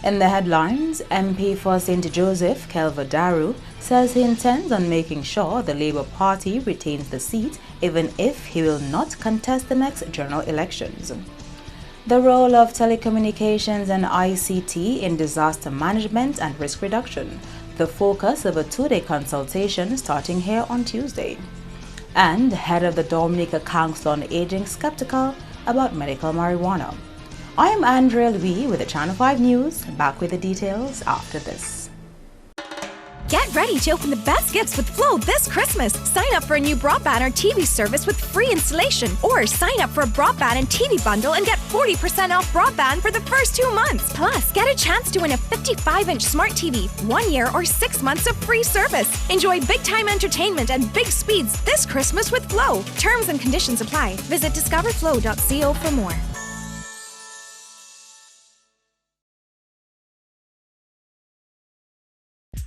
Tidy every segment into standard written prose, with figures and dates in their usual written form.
In the headlines, MP for St. Joseph, Kelva Daru, says he intends on making sure the Labour Party retains the seat even if he will not contest the next general elections. The role of telecommunications and ICT in disaster management and risk reduction, the focus of a two-day consultation starting here on Tuesday. And head of the Dominica Council on Aging skeptical about medical marijuana. I am Andrea Louis with the Channel 5 News, back with the details after this. Get ready to open the best gifts with Flow this Christmas. Sign up for a new broadband or TV service with free installation, or sign up for a broadband and TV bundle and get 40% off broadband for the first 2 months. Plus, get a chance to win a 55-inch smart TV, 1 year or 6 months of free service. Enjoy big-time entertainment and big speeds this Christmas with Flow. Terms and conditions apply. Visit discoverflow.co for more.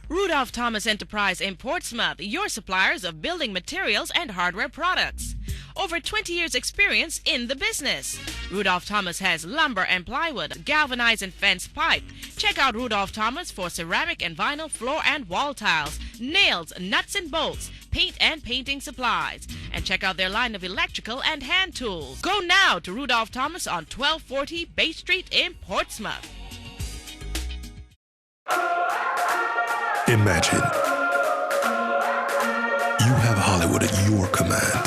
Rudolph Thomas Enterprise in Portsmouth, your suppliers of building materials and hardware products. Over 20 years experience in the business. Rudolph Thomas has lumber and plywood, galvanized and fenced pipe. Check out Rudolph Thomas for ceramic and vinyl floor and wall tiles, nails, nuts and bolts, paint and painting supplies. And check out their line of electrical and hand tools. Go now to Rudolph Thomas on 1240 Bay Street in Portsmouth. Imagine you have Hollywood at your command.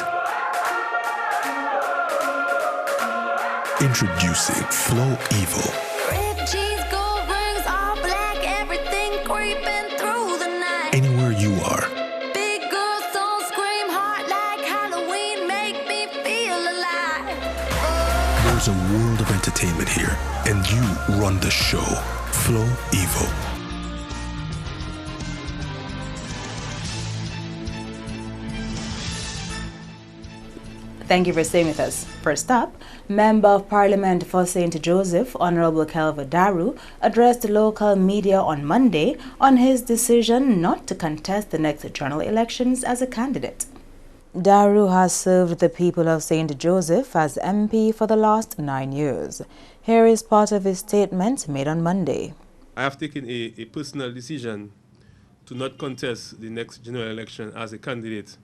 Introducing Flow Evil. Red cheese, gold rings, all black, everything creeping through the night. Anywhere you are. Big girls don't scream hard like Halloween, make me feel alive. There's a world of entertainment here, and you run the show. Flow Evil. Thank you for staying with us. First up, Member of Parliament for St. Joseph, Honorable Kelva Daru, addressed the local media on Monday on his decision not to contest the next general elections as a candidate. Daru has served the people of St. Joseph as MP for the last 9 years. Here is part of his statement made on Monday. I have taken a personal decision to not contest the next general election as a candidate.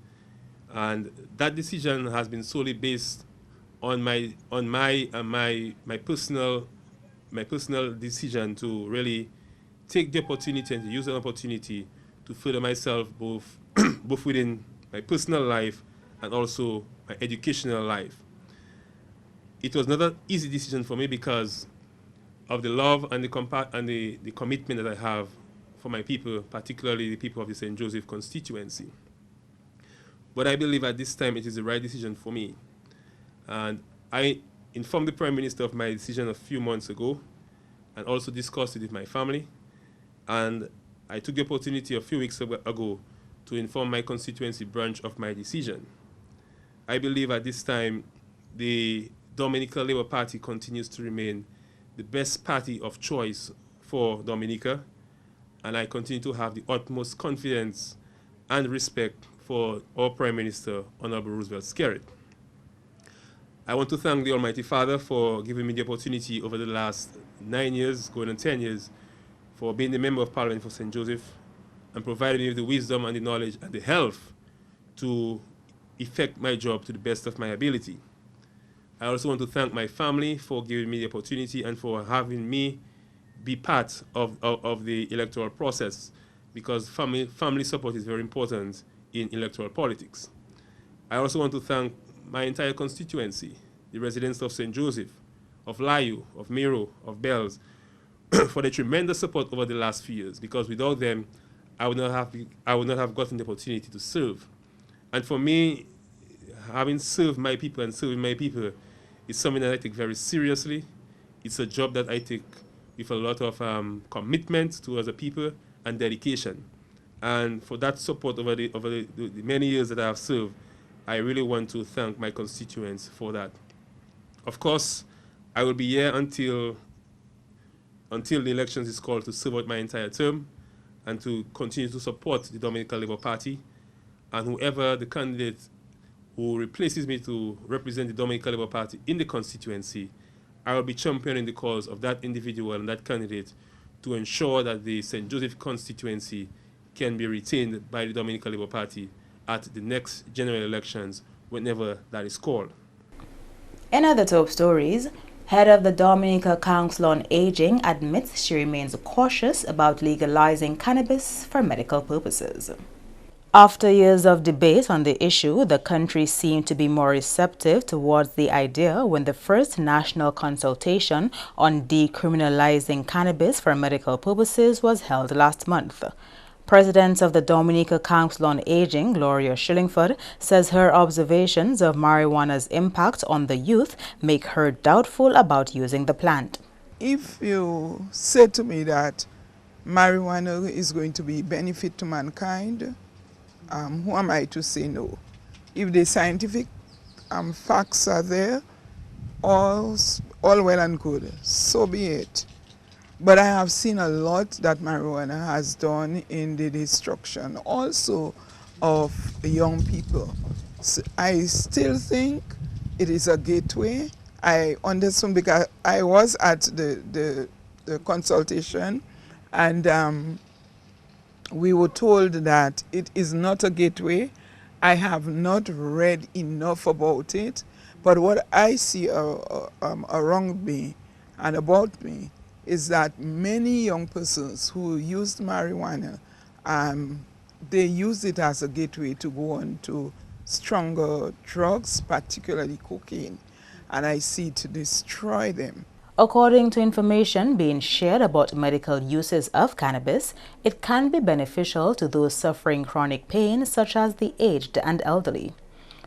And that decision has been solely based on my personal decision to really take the opportunity and to use the opportunity to further myself both both within my personal life and also my educational life. It was not an easy decision for me because of the love and the commitment that I have for my people, particularly the people of the St. Joseph constituency. But I believe at this time it is the right decision for me. And I informed the Prime Minister of my decision a few months ago and also discussed it with my family. And I took the opportunity a few weeks ago to inform my constituency branch of my decision. I believe at this time the Dominica Labour Party continues to remain the best party of choice for Dominica, and I continue to have the utmost confidence and respect for our Prime Minister, Honorable Roosevelt Skerrit. I want to thank the Almighty Father for giving me the opportunity over the last 9 years, going on 10 years, for being the Member of Parliament for St. Joseph and providing me with the wisdom and the knowledge and the health to effect my job to the best of my ability. I also want to thank my family for giving me the opportunity and for having me be part of the electoral process, because family support is very important in electoral politics. I also want to thank my entire constituency, the residents of St. Joseph, of Layu, of Miro, of Bells, for the tremendous support over the last few years, because without them, I would not have gotten the opportunity to serve. And for me, having served my people and serving my people is something that I take very seriously. It's a job that I take with a lot of commitment towards the people and dedication. And for that support over the many years that I have served, I really want to thank my constituents for that. Of course, I will be here until the elections is called to serve out my entire term and to continue to support the Dominican Labour Party. And whoever the candidate who replaces me to represent the Dominican Labour Party in the constituency, I will be championing the cause of that individual and that candidate to ensure that the St. Joseph constituency can be retained by the Dominican Labour Party at the next general elections, whenever that is called. In other top stories, head of the Dominica Council on Aging admits she remains cautious about legalizing cannabis for medical purposes. After years of debate on the issue, the country seemed to be more receptive towards the idea when the first national consultation on decriminalizing cannabis for medical purposes was held last month. President of the Dominica Council on Aging, Gloria Shillingford, says her observations of marijuana's impact on the youth make her doubtful about using the plant. If you say to me that marijuana is going to be benefit to mankind, who am I to say no? If the scientific facts are there, all well and good, so be it. But I have seen a lot that marijuana has done in the destruction also of young people. So I still think it is a gateway. I understand because I was at the consultation, and we were told that it is not a gateway. I have not read enough about it, but what I see around me and about me is that many young persons who used marijuana, they use it as a gateway to go on to stronger drugs, particularly cocaine, and I see it to destroy them. According to information being shared about medical uses of cannabis, it can be beneficial to those suffering chronic pain, such as the aged and elderly.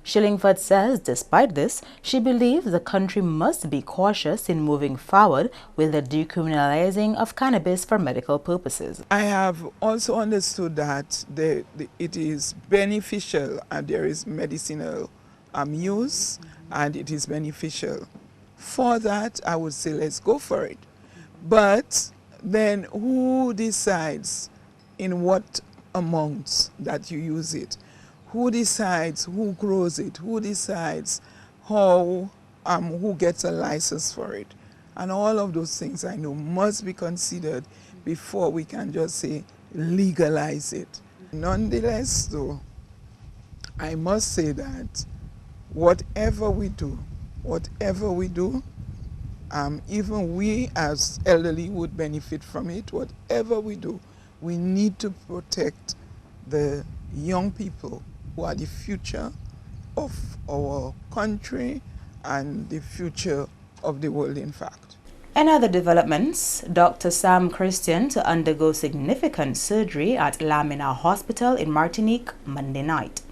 Shillingford says, despite this, she believes the country must be cautious in moving forward with the decriminalizing of cannabis for medical purposes. I have also understood that it is beneficial and there is medicinal use, and it is beneficial. For that, I would say let's go for it. But then who decides in what amounts that you use it? Who decides who grows it? Who decides how, who gets a license for it? And all of those things I know must be considered before we can just say legalize it. Nonetheless, though, I must say that whatever we do, even we as elderly would benefit from it. Whatever we do, we need to protect the young people who are the future of our country and the future of the world, in fact. In other developments, Dr. Sam Christian to undergo significant surgery at Lamina Hospital in Martinique Monday night.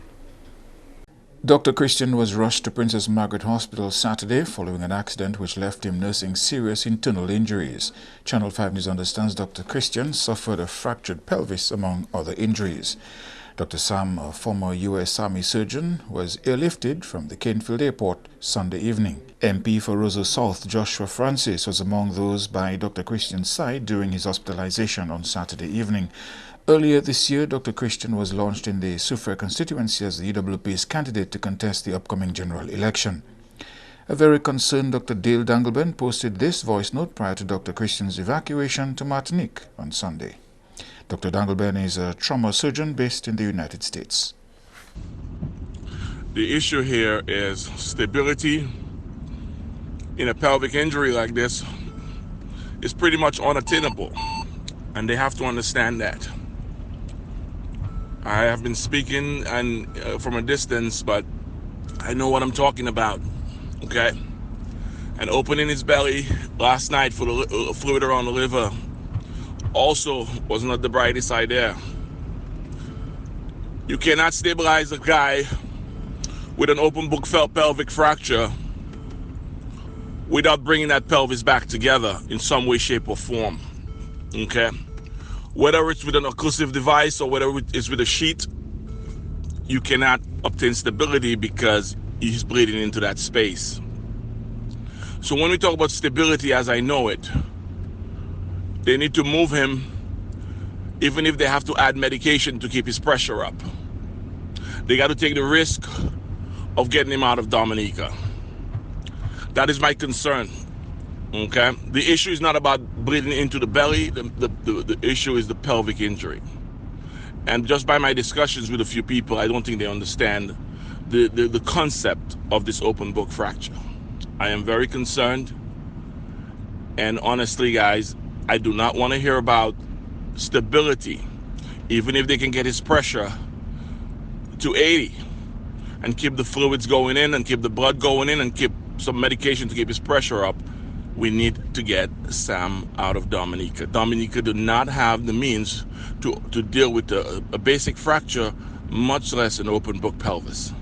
Dr. Christian was rushed to Princess Margaret Hospital Saturday following an accident which left him nursing serious internal injuries. Channel 5 News understands Dr. Christian suffered a fractured pelvis among other injuries. Dr. Sam, a former U.S. Army surgeon, was airlifted from the Canefield Airport Sunday evening. MP for Roseau South Joshua Francis was among those by Dr. Christian's side during his hospitalization on Saturday evening. Earlier this year, Dr. Christian was launched in the Soufrière constituency as the UWP's candidate to contest the upcoming general election. A very concerned Dr. Dale Dangleben posted this voice note prior to Dr. Christian's evacuation to Martinique on Sunday. Dr. Dangleben is a trauma surgeon based in the United States. The issue here is stability in a pelvic injury like this is pretty much unattainable, and they have to understand that. I have been speaking from a distance, but I know what I'm talking about, okay? And opening his belly last night for the fluid around the liver also was not the brightest idea. You cannot stabilize a guy with an open book pelvic fracture without bringing that pelvis back together in some way, shape, or form, okay? Whether it's with an occlusive device or whether it's with a sheet, you cannot obtain stability because he's bleeding into that space. So when we talk about stability as I know it, they need to move him even if they have to add medication to keep his pressure up. They got to take the risk of getting him out of Dominica. That is my concern. Okay? The issue is not about bleeding into the belly. The issue is the pelvic injury. And just by my discussions with a few people, I don't think they understand the concept of this open book fracture. I am very concerned. And honestly, guys, I do not want to hear about stability, even if they can get his pressure to 80 and keep the fluids going in and keep the blood going in and keep some medication to keep his pressure up. We need to get Sam out of Dominica. Dominica do not have the means to deal with a basic fracture, much less an open book pelvis.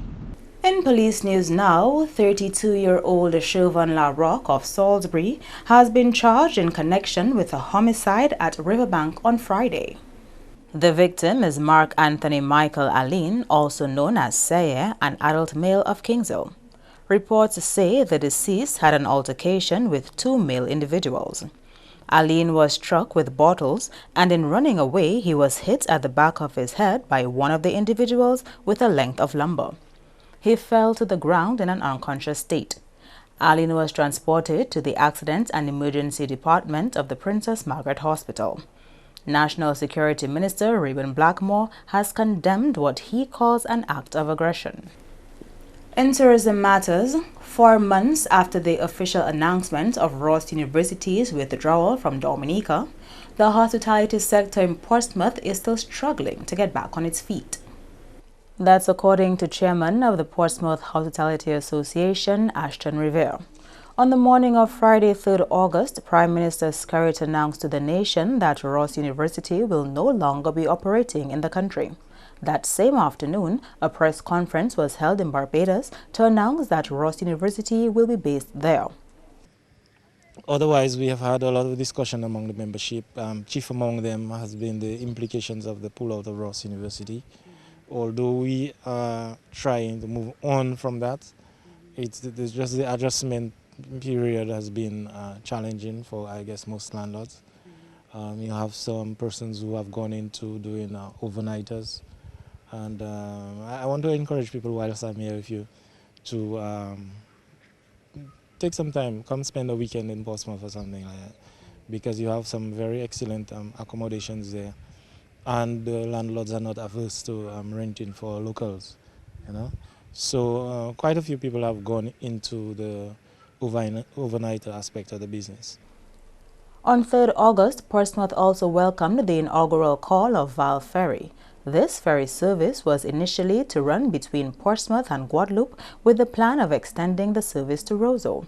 In police news now, 32-year-old Chauvin LaRoque of Salisbury has been charged in connection with a homicide at Riverbank on Friday. The victim is Mark Anthony Michael Aline, also known as Sayer, an adult male of Kingsville. Reports say the deceased had an altercation with two male individuals. Aline was struck with bottles, and in running away, he was hit at the back of his head by one of the individuals with a length of lumber. He fell to the ground in an unconscious state. Aline was transported to the Accident and Emergency Department of the Princess Margaret Hospital. National Security Minister Reuben Blackmore has condemned what he calls an act of aggression. In tourism matters, 4 months after the official announcement of Ross University's withdrawal from Dominica, the hospitality sector in Portsmouth is still struggling to get back on its feet. That's according to Chairman of the Portsmouth Hospitality Association, Ashton Revere. On the morning of Friday, 3rd August, Prime Minister Skerritt announced to the nation that Ross University will no longer be operating in the country. That same afternoon, a press conference was held in Barbados to announce that Ross University will be based there. Otherwise, we have had a lot of discussion among the membership. Chief among them has been the implications of the pullout of Ross University. Although we are trying to move on from that, it's just the adjustment period has been challenging for, I guess, most landlords. You have some persons who have gone into doing overnighters. And I want to encourage people whilst I'm here with you to take some time, come spend a weekend in Portsmouth or something like that, because you have some very excellent accommodations there. And the landlords are not averse to renting for locals, you know. So quite a few people have gone into the overnight aspect of the business. On 3rd August, Portsmouth also welcomed the inaugural call of Val Ferry. This ferry service was initially to run between Portsmouth and Guadeloupe with the plan of extending the service to Roseau.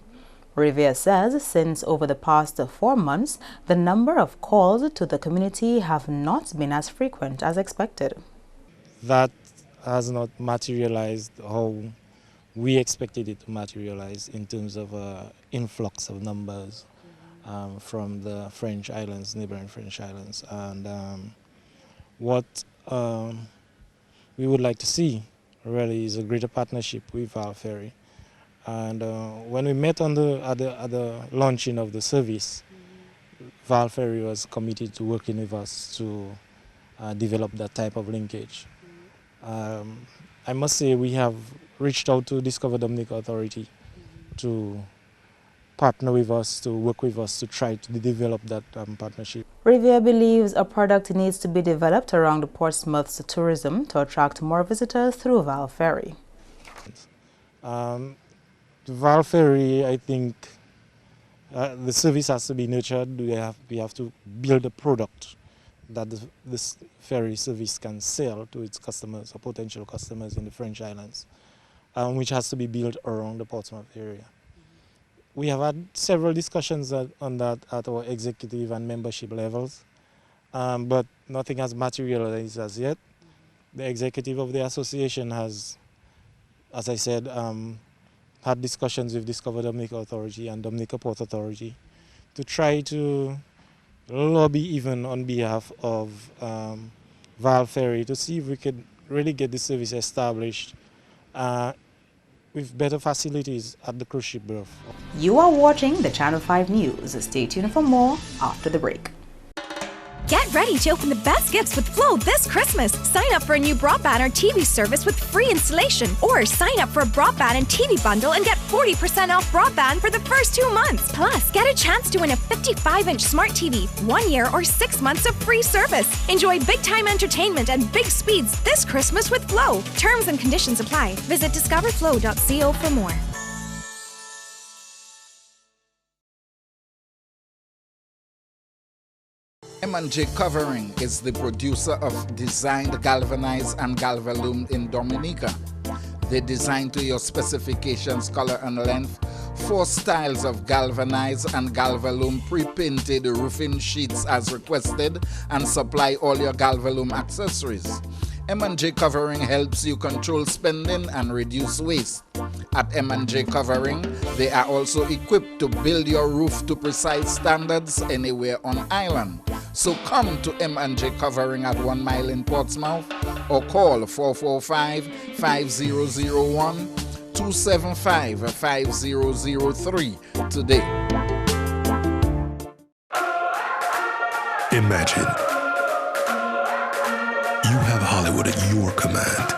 Revere says since over the past 4 months, the number of calls to the community have not been as frequent as expected. That has not materialized how we expected it to materialize in terms of influx of numbers from the French islands, neighboring French islands. And what we would like to see really is a greater partnership with Val Ferry. And when we met on at the launching of the service, Val Ferry was committed to working with us to develop that type of linkage. I must say we have reached out to Discover Dominica Authority to partner with us, to work with us to try to develop that partnership. Revere believes a product needs to be developed around Portsmouth's tourism to attract more visitors through Val Ferry. Val Ferry, I think the service has to be nurtured. We have to build a product that this ferry service can sell to its customers or potential customers in the French islands, which has to be built around the Portsmouth area. We have had several discussions on that at our executive and membership levels, but nothing has materialized as yet. The executive of the association has, as I said, had discussions with Discover Dominica Authority and Dominica Port Authority to try to lobby even on behalf of Val Ferry to see if we could really get the service established with better facilities at the cruise ship berth. You are watching the Channel 5 News. Stay tuned for more after the break. Get ready to open the best gifts with Flow this Christmas. Sign up for a new broadband or TV service with free installation, or sign up for a broadband and TV bundle and get 40% off broadband for the first 2 months. Plus, get a chance to win a 55-inch smart TV, 1 year or 6 months of free service. Enjoy big-time entertainment and big speeds this Christmas with Flow. Terms and conditions apply. Visit discoverflow.co for more. M&J Covering is the producer of designed galvanized and galvalume in Dominica. They design to your specifications, color and length, 4 styles of galvanized and galvalume pre-painted roofing sheets as requested, and supply all your galvalume accessories. M&J Covering helps you control spending and reduce waste. At M&J Covering, they are also equipped to build your roof to precise standards anywhere on island. So come to M&J Covering at 1 Mile in Portsmouth or call 445-5001 275-5003 today. Imagine you have Hollywood at your command.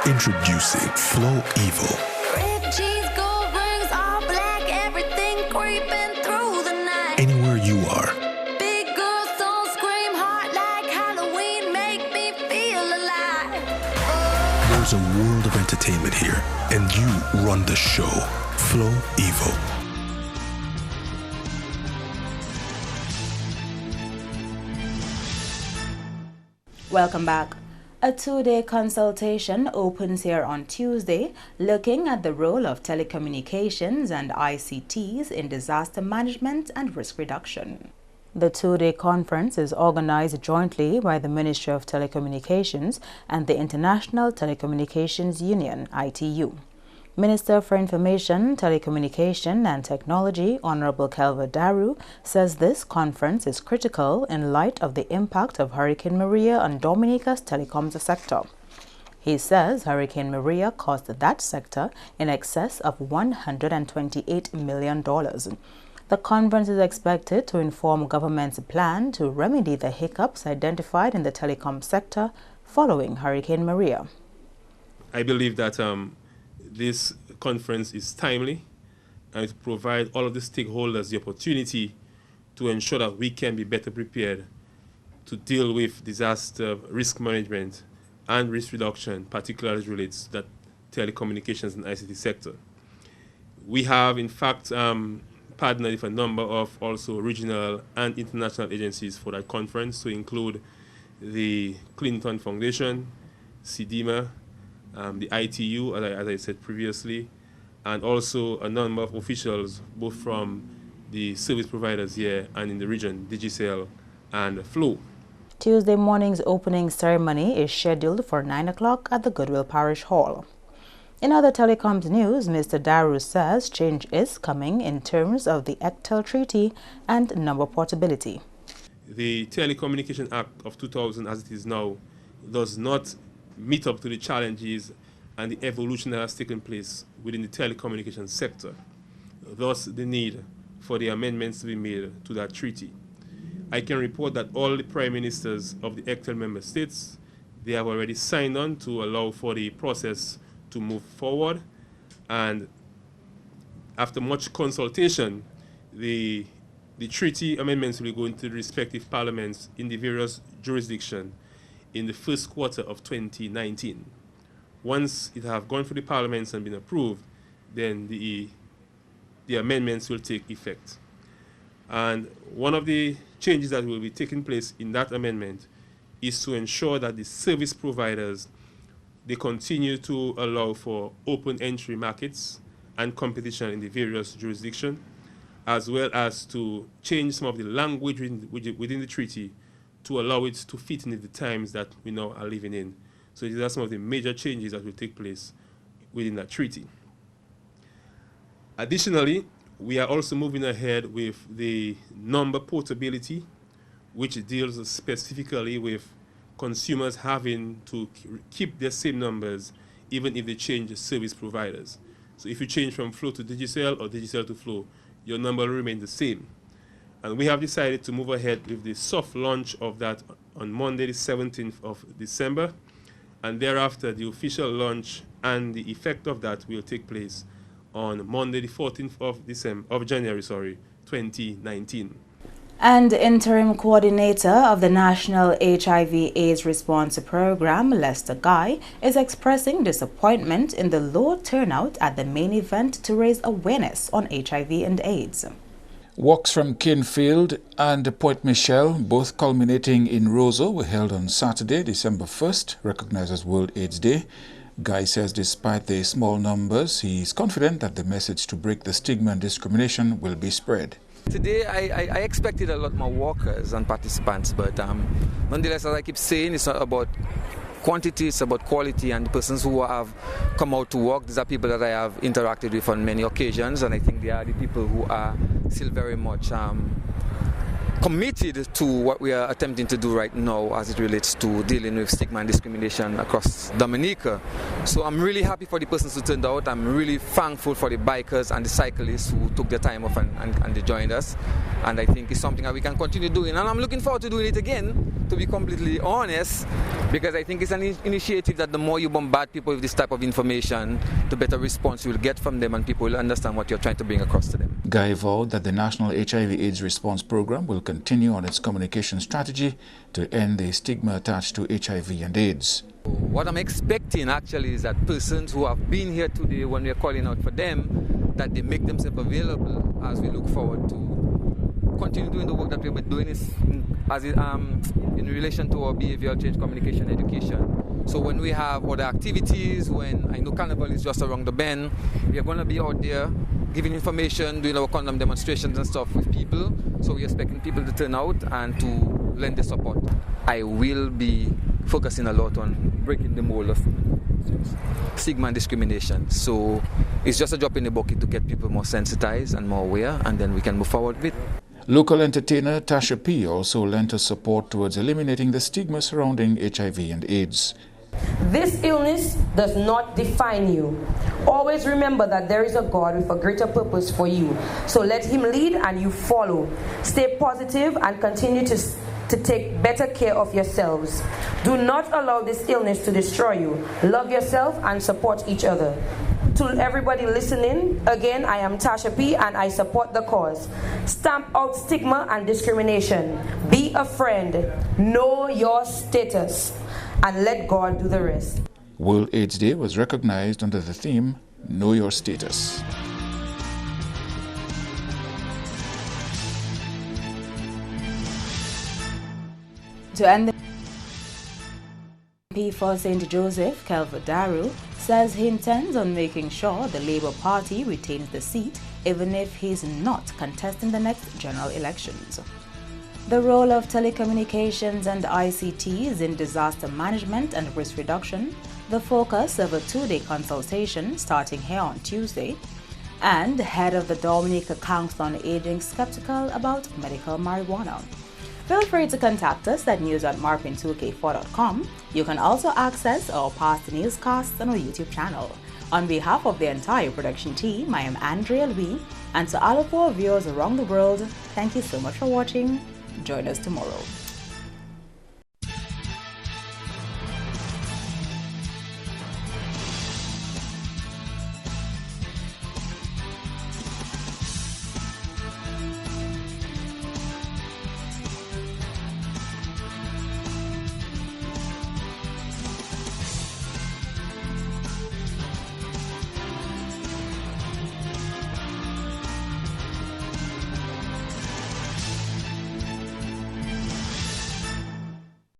Introducing Flow Evo. Red jeans, gold rings, all black, everything creeping through the night. Anywhere you are, Big girls don't scream hard like Halloween, make me feel alive. there's a world of entertainment here, and you run the show. Flow Evo. Welcome back. A 2-day consultation opens here on Tuesday, looking at the role of telecommunications and ICTs in disaster management and risk reduction. The 2-day conference is organized jointly by the Ministry of Telecommunications and the International Telecommunications Union, ITU. Minister for Information, Telecommunication and Technology, Honorable Kelva Daru, says this conference is critical in light of the impact of Hurricane Maria on Dominica's telecoms sector. He says Hurricane Maria cost that sector in excess of $128 million. The conference is expected to inform government's plan to remedy the hiccups identified in the telecom sector following Hurricane Maria. I believe that this conference is timely and to provide all of the stakeholders the opportunity to ensure that we can be better prepared to deal with disaster risk management and risk reduction, particularly as relates to that telecommunications and ICT sector. We have, in fact, partnered with a number of also regional and international agencies for that conference, to include the Clinton Foundation, CDMA, the ITU, as I said previously, and also a number of officials, both from the service providers here and in the region, Digicel and Flow. Tuesday morning's opening ceremony is scheduled for 9 o'clock at the Goodwill Parish Hall. In other telecoms news, Mr. Daru says change is coming in terms of the ECTEL Treaty and number portability. The Telecommunication Act of 2000, as it is now, does not meet up to the challenges and the evolution that has taken place within the telecommunications sector. Thus, the need for the amendments to be made to that treaty. I can report that all the prime ministers of the ECTEL member states, they have already signed on to allow for the process to move forward, and after much consultation, the treaty amendments will go into the respective parliaments in the various jurisdictions in the first quarter of 2019. Once it have gone through the parliaments and been approved, then the amendments will take effect. And one of the changes that will be taking place in that amendment is to ensure that the service providers, they continue to allow for open entry markets and competition in the various jurisdictions, as well as to change some of the language within the treaty to allow it to fit in the times that we now are living in. So these are some of the major changes that will take place within that treaty. Additionally, we are also moving ahead with the number portability, which deals specifically with consumers having to keep their same numbers even if they change service providers. So if you change from Flow to Digicel or Digicel to Flow, your number will remain the same. And we have decided to move ahead with the soft launch of that on Monday, the 17th of December, and thereafter the official launch and the effect of that will take place on Monday, the 14th of January, 2019. And interim coordinator of the National HIV/AIDS Response Program, Lester Guy, is expressing disappointment in the low turnout at the main event to raise awareness on HIV and AIDS. Walks from Canefield and Point Michelle, both culminating in Roseau, were held on Saturday, December 1st, recognized as World AIDS Day. Guy says despite the small numbers, he is confident that the message to break the stigma and discrimination will be spread. Today, I expected a lot more walkers and participants, but nonetheless, as I keep saying, it's not about quantity, it's about quality, and the persons who have come out to walk, these are people that I have interacted with on many occasions, and I think they are the people who are still very much committed to what we are attempting to do right now as it relates to dealing with stigma and discrimination across Dominica. So I'm really happy for the persons who turned out. I'm really thankful for the bikers and the cyclists who took their time off and they joined us. And I think it's something that we can continue doing. And I'm looking forward to doing it again, to be completely honest, because I think it's an initiative that the more you bombard people with this type of information, the better response you will get from them and people will understand what you're trying to bring across to them. Guy vowed that the National HIV/AIDS Response Program will continue on its communication strategy to end the stigma attached to HIV and AIDS. What I'm expecting actually is that persons who have been here today, when we're calling out for them, that they make themselves available as we look forward to continue doing the work that we've been doing in relation to our behavioral change, communication, education. So when we have other activities, when I know Carnival is just around the bend, we are going to be out there giving information, doing our condom demonstrations and stuff with people. So we're expecting people to turn out and to lend their support. I will be focusing a lot on breaking the mold of stigma and discrimination. So it's just a drop in the bucket to get people more sensitized and more aware, and then we can move forward with it. Local entertainer Tasha P. also lent her support towards eliminating the stigma surrounding HIV and AIDS. This illness does not define you. Always remember that there is a God with a greater purpose for you. So let Him lead and you follow. Stay positive and continue to take better care of yourselves. Do not allow this illness to destroy you. Love yourself and support each other. To everybody listening, again, I am Tasha P. and I support the cause. Stamp out stigma and discrimination. Be a friend. Know your status. And let God do the rest. World AIDS Day was recognized under the theme, Know Your Status. To end the MP for St. Joseph, Kelvin Daru, says he intends on making sure the Labour Party retains the seat even if he's not contesting the next general elections. The role of telecommunications and ICTs in disaster management and risk reduction, the focus of a two-day consultation starting here on Tuesday, and head of the Dominica Council on Aging skeptical about medical marijuana. Feel free to contact us at news@marpin2k4.com. You can also access our past newscasts on our YouTube channel. On behalf of the entire production team, I am Andrea Lee, and to all of our viewers around the world, thank you so much for watching. Join us tomorrow.